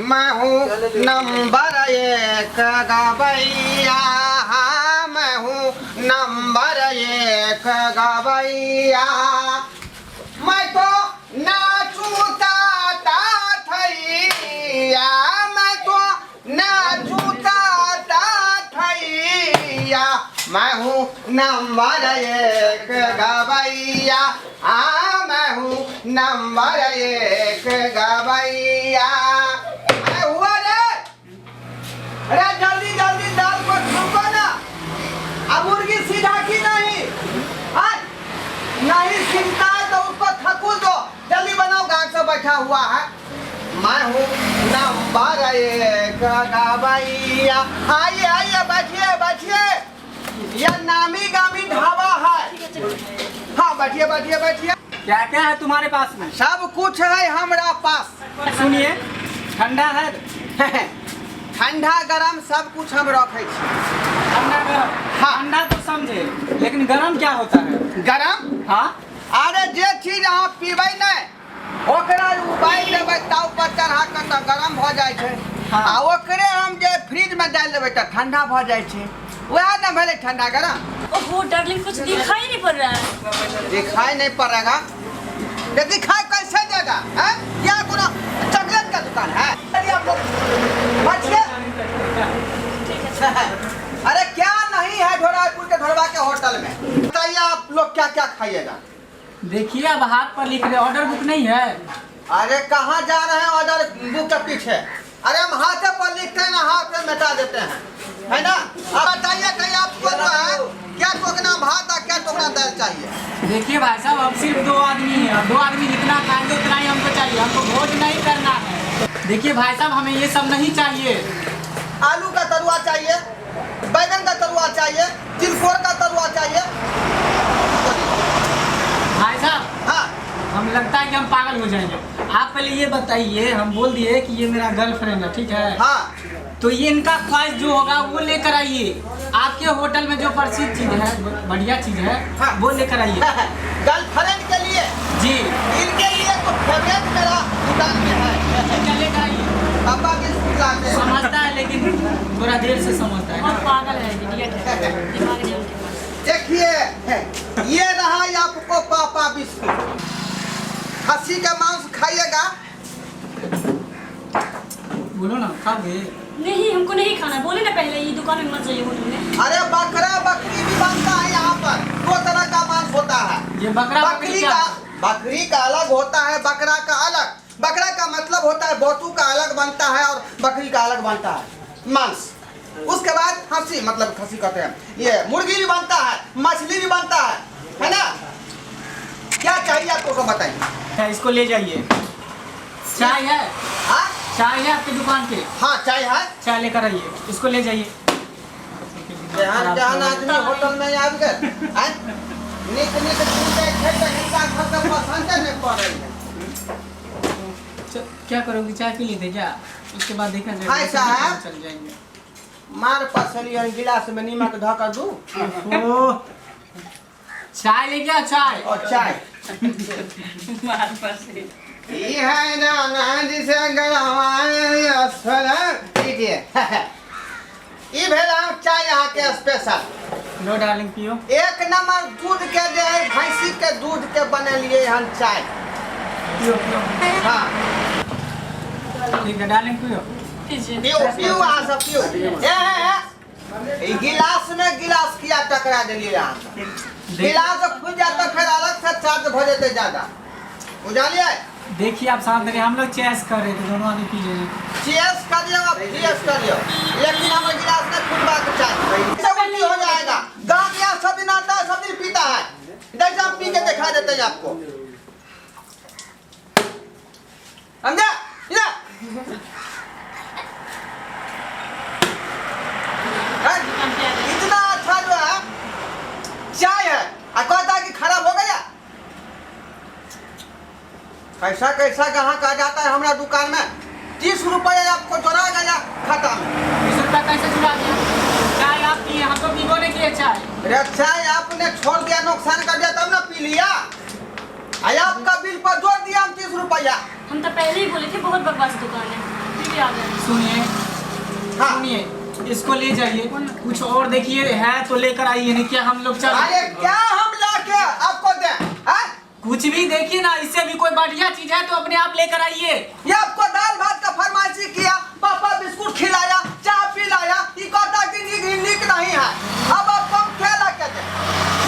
मैं हूँ नंबर 1 गवैया, मैं हूँ नंबर 1 गवैया। मैं तो नाचूता थैया, मैं तो नाचूता थैया। मैं हूँ नंबर 1 गवैया, मैं हूँ नंबर 1 गवैया। हुआ रे, अरे जल्दी जल्दी दाल को ठोको ना। अब मुर्गी सीधा की नहीं, नहीं सीखता है तो उसको थकूल दो। जल्दी बनाओ, गांव से बैठा हुआ है। मैं हूँ नंबर 1 गवैया। आइए आइए, बैठिए बैठिए, यह नामी गामी ढाबा है। हाँ बैठिए बैठिए बैठिए। क्या क्या है तुम्हारे पास में? सब कुछ है हमारा पास। सुनिए, ठंडा है? ठंडा गरम सब कुछ हम रखे छी। ठंडा गरम? हाँ। ठंडा तो समझे, लेकिन गरम क्या होता है? गरम? हाँ। अरे जे चीज अहाँ पीबै नहीं, ओकरा उबाल देबै ताव पर चढ़ा के तो गरम हो जाए छे। हाँ। आ ओकरे हम जे फ्रिज में डाल देबै तो ठंडा हो जाए छे। वह ना भेले ठंडा गरम। ओहो डार्लिंग, कुछ दिखाई नहीं पड़ रहा है। दिखाई नहीं पड़ेगा? दिखाई कैसे देगा? है क्या कोनो चॉकलेट का दुकान है? अरे आप लोग बैठिए। अरे क्या नहीं है ढोरापुर के ढोरवा के होटल में? बताइए आप लोग क्या क्या खाइएगा? देखिए, अब हाथ पर लिख रहे, ऑर्डर बुक नहीं है। अरे कहाँ जा रहे हैं ऑर्डर बुक के पीछे? अरे हम हाथ पर लिखते हैं ना, हाथ में मिटा देते हैं, है ना? अब बताइए कहीं आपको जो है क्या टोकना भात और क्या टोकना दाल चाहिए? देखिए भाई साहब, अब सिर्फ 2 आदमी है, 2 आदमी जितना खाएंगे उतना ही हमको चाहिए, हमको भोज नहीं करना है। देखिए भाई साहब, हमें ये सब नहीं चाहिए। आलू का तरुआ चाहिए, बैगन का तरुआ चाहिए, तिलकोर का तरुआ चाहिए। भाई साहब, हाँ हम लगता है कि हम पागल हो जाएंगे। आप पहले ये बताइए, हम बोल दिए कि ये मेरा गर्लफ्रेंड है, ठीक है? हाँ, तो ये इनका ख्वाहिश जो होगा वो लेकर आइए। आपके होटल में जो प्रसिद्ध चीज है, बढ़िया चीज है, हाँ। वो लेकर आइए। गर्लफ्रेंड के लिए जी, इनके लिए तो फेवरेट मेरा दुकान में है। क्या लेकर आइए? पापा बिस्कुट लाते हैं। समझता है, लेकिन थोड़ा देर से समझता है बहुत ना। पागल है, इडियट है, दिमाग नहीं उनके पास। देखिए ये रहा आपको पापा बिस्कुट। खस्सी का मांस खाइएगा? बोलो ना, खाओगे? नहीं, हमको नहीं खाना। बोले ना पहले, ये दुकान में मत जाइए होटल में। अरे बकरा बकरी भी बनता है यहाँ पर। 2 तरह का मांस होता है। ये बकरा बकरी का अलग होता है, बकरा का अलग। बकरा का मतलब होता है बोतू का अलग बनता है और बकरी का अलग बनता है मांस। उसके बाद खस्सी, मतलब खस्सी कहते हैं, ये मुर्गी भी बनता है, मछली भी बनता है ना? क्या चाहिए आपको बताइए। इसको ले जाइए। चाय है? हाँ चाय है आपकी दुकान पे? हाँ चाय है। चाय लेकर आइए, इसको ले जाइए। जहान जहान आदमी होटल में आ गए, निक निक चीजें खेते हिस्सा खत्म पसंद नहीं पड़ रही है। क्या करोगे, चाय पी लेते क्या? उसके बाद देखा हाय साहब। चल जाएंगे। मार पसली गिलास में नीमक धका दूं। चाय ले क्या? चाय और चाय ये है ना जिसे गलवाए असर लीजिए। ये भेला चाय यहाँ के स्पेशल। लो डार्लिंग, पियो। 1 नंबर दूध के जे है, भैंसी के दूध के बने लिए हम चाय। पियो पियो। हाँ ठीक है डार्लिंग, पियो। पियो पियो आ सब पियो। ए गिलास में गिलास किया टकरा दिलिए यहाँ। गिलास खुल जाता फिर अलग से चार्ज हो जाते ज्यादा, बुझलिए? देखिए आप साथ में, हम लोग चेस कर रहे थे, दोनों आदमी पी रहे। चेस करियो, चेस करियो, लेकिन हमारे गिलास में खुलवा के चाहिए। सब उल्टी हो जाएगा। गाँव में यहाँ सब दिन आता है, सब दिन पीता है। जैसे हम पी के दिखा देते हैं आपको, समझा? इतना अच्छा जो है चाय है, कहता है कि खराब हो गया। कैसा कैसा ग्राहक आ जाता है हमारा दुकान में। 30 रुपये आपको जोड़ा गया खाता में। 20 रुपया कैसे जुड़ा दिया? चाय आप पिए, हम तो पीबो नहीं किए चाय। अरे चाय आपने छोड़ दिया, नुकसान कर दिया, तब ना पी लिया। आपका बिल पर जोड़ दिया हम 30 रुपया। हम तो पहले ही बोले थे बहुत बकवास दुकान है। से आ गए। सुनिए हाँ। सुनिए, इसको ले जाइए, कुछ और देखिए है तो लेकर आइए, नहीं क्या हम लोग चल। अरे क्या हम लाके आपको दें? हाँ? कुछ भी देखिए ना, इससे भी कोई बढ़िया चीज है तो अपने आप लेकर आइए। ये आपको दाल भात का फरमाइशी किया, पापा बिस्कुट खिलाया, चाय पिलाया, ये कहता कि नीक नहीं है। अब आपको हम क्या लाके दें?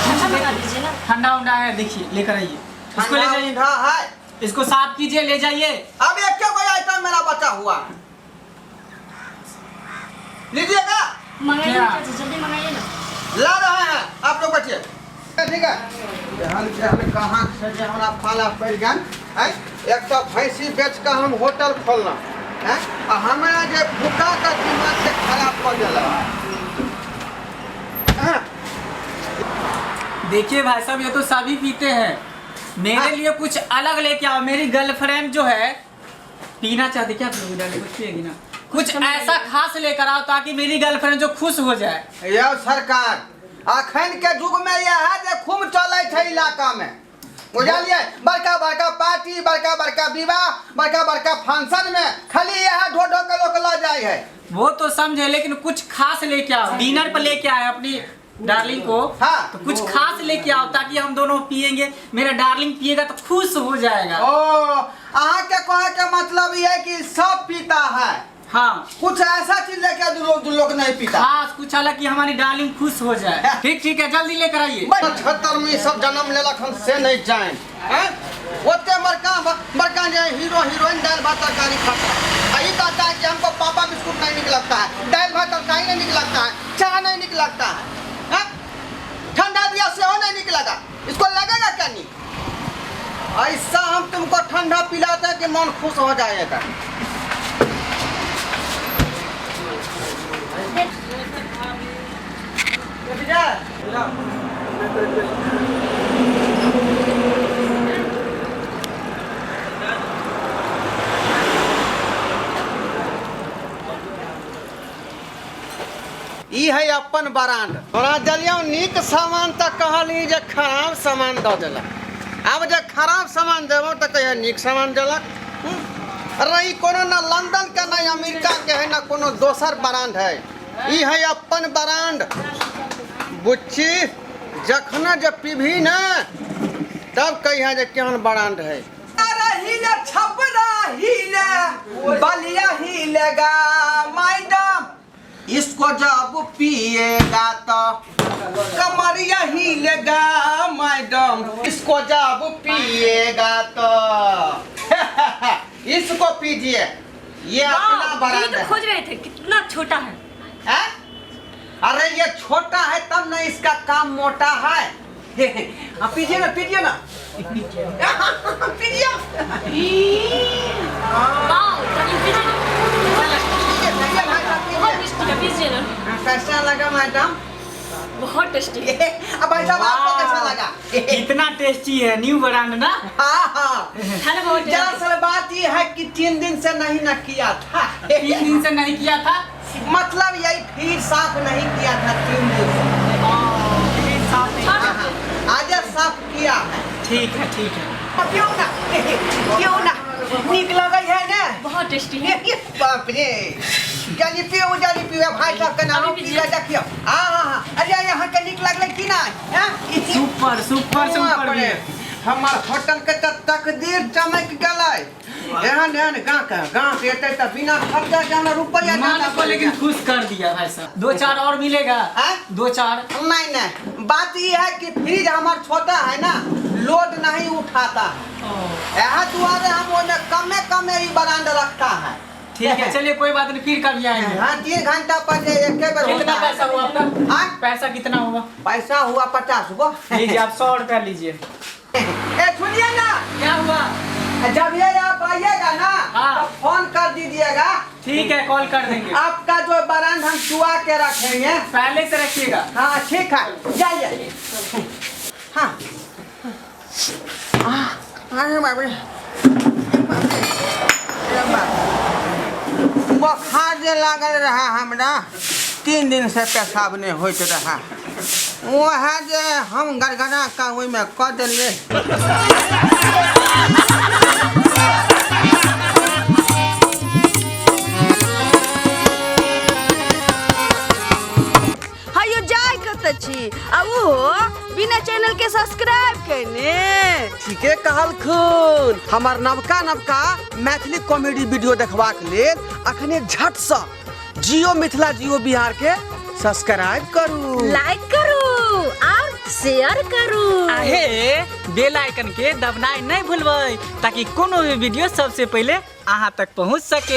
अच्छा बता दीजिए ना। ठंडा उंडा है, देखिए लेकर आइए, इसको ले जाइए, ठंडा है। इसको साफ कीजिए, ले जाइए। अब एक कोई आइटम मेरा बचा हुआ है। लीजिएगा, मंगाइए क्या? ना, जल्दी मंगाइए ना। ला रहे हैं, आप लोग बैठिए। ठीक है, हम कहाँ से जे हमरा फाला पड़ गया है। एक तो भैंसी बेच कर हम होटल खोलना है, और हमारा जे भूखा का दिमाग से खराब कर दिला। देखिए भाई साहब, ये तो सभी पीते हैं, मेरे हाँ। लिए कुछ अलग लेके आओ। मेरी गर्लफ्रेंड जो है पीना चाहती, क्या पियोगी? कुछ पिएगी ना, कुछ ऐसा खास लेकर आओ ताकि मेरी गर्लफ्रेंड जो खुश हो जाए। यह सरकार अखन के युग में यह है जे खूब चले थे इलाका में, बुझलिए। बड़का बड़का पार्टी, बड़का बड़का विवाह, बड़का बड़का फंक्शन में खाली यह ढो ढो के लोग ला जाए है। वो तो समझे, लेकिन कुछ खास लेके आओ, डिनर पर लेके आए अपनी डार्लिंग को। हाँ। तो कुछ खास लेके आओ ताकि हम दोनों पिएंगे, मेरा डार्लिंग पिएगा तो खुश हो जाएगा। ओ, अहाँ के कहे के मतलब ये है कि सब पीता है, हाँ, कुछ ऐसा चीज लेके दो लोग नहीं पीता। खास कुछ अलग कि हमारी डार्लिंग खुश हो जाए। ठीक ठीक है, जल्दी लेकर आइए। 75 में सब जन्म लेलक, हम से नहीं जाए हैं। ओते बड़का जे हीरो हीरोइन दाल भात तरकारी खाता है। यही कहता है कि हमको पापा बिस्कुट नहीं निक लगता है, दाल भात तरकारी नहीं निक लगता है, चाय नहीं निक लगता है। ठंडा दिया से नहीं निक लगा, इसको लगेगा क्या नहीं? ऐसा हम तुमको ठंडा पिलाते हैं कि मन खुश हो जाएगा। ई है अपन ब्रांड। थोड़ा जलियो नीक सामान तक कहली जे खराब सामान दो देला। अब जे खराब सामान देबो तो कहे नीक सामान देलक। अरे ई कोनो ना लंदन का ना अमेरिका के है ना कोनो दोसर ब्रांड है। ई है अपन ब्रांड। बुच्ची जखना जब पीभी ना तब कहिया जे केहन ब्रांड है। हिले छपरा हिले बलिया हिलेगा मैडम, इसको जब पिएगा तो कमरिया हिलेगा मैडम, इसको जब पिएगा तो इसको पीजिए। ये अपना ब्रांड तो है। खोज रहे थे, कितना छोटा है। हैं? अरे ये छोटा है तब ना इसका काम मोटा है। पीजिए ना, पीजिए ना, पीजिए। वाओ, तभी पीजिए ना। बहुत टेस्टी है, पीजिए ना। कैसा लगा मैडम? बहुत टेस्टी है। अब भाई साहब आपको कैसा लगा? इतना टेस्टी है, न्यू ब्रांड ना। हाँ हाँ। है ना, बहुत टेस्टी। दरअसल बात ये है कि 3 दिन से नहीं न किया था। 3 दिन से नहीं किया था, मतलब यही फिर साफ नहीं किया था 3 दिन से। आज साफ किया है। ठीक है ठीक है। क्यों ना, क्यों ना, निक लगा है ना। बहुत टेस्टी है। बाप रे, जल्दी पियो भाई साहब का नाम अभी पिया देखियो। हाँ, अरे यहाँ के निक लगले कि ना? सुपर सुपर सुपर भी है। हमार होटल के तकदीर चमक गलै। एहन गाँव के एते त बिना खर्चा जाना रुपया मालिक को लेकिन खुश कर दिया भाई साहब। 2-4 और मिलेगा? 2-4 नहीं, बात ये है कि फ्रिज हमार छोटा है ना, लोड नहीं उठाता है। यह दुआरे हम उसमें कमे ही ब्रांड रखता है। ठीक है, चलिए कोई बात नहीं, फिर कभी आएंगे। हाँ, 3 घंटा पहले एक बेर कितना होता है। पैसा हुआ आपका? हाँ? पैसा कितना हुआ? पैसा हुआ 50 गो। लीजिए, आप 100 रुपया लीजिए। सुनिए ना, क्या हुआ? जब ये आप आइएगा ना हाँ। तो फोन कर दीजिएगा। ठीक है, कॉल कर देंगे। आपका जो ब्रांड हम चुआ के रखेंगे। पहले से रखिएगा। हाँ ठीक है, जाइए। हाँ बुखार जे लागल रहा हमरा, 3 दिन से पेशाब नहीं होइत रहा। वह जे हम गड़गड़ा का ओहि में कह दिलिए। छी आ वो बिना चैनल के सब्सक्राइब करने। ठीके कहल खून। हमार नवका नवका मैथिली कॉमेडी वीडियो देखबाक लेल अखने झट से जियो मिथिला जियो बिहार के सब्सक्राइब करू, लाइक करू और शेयर करू। आहे बेल आइकन के दबनाई नहीं भूलबै ताकि कोनो भी वीडियो सबसे पहले अहाँ तक पहुँच सके।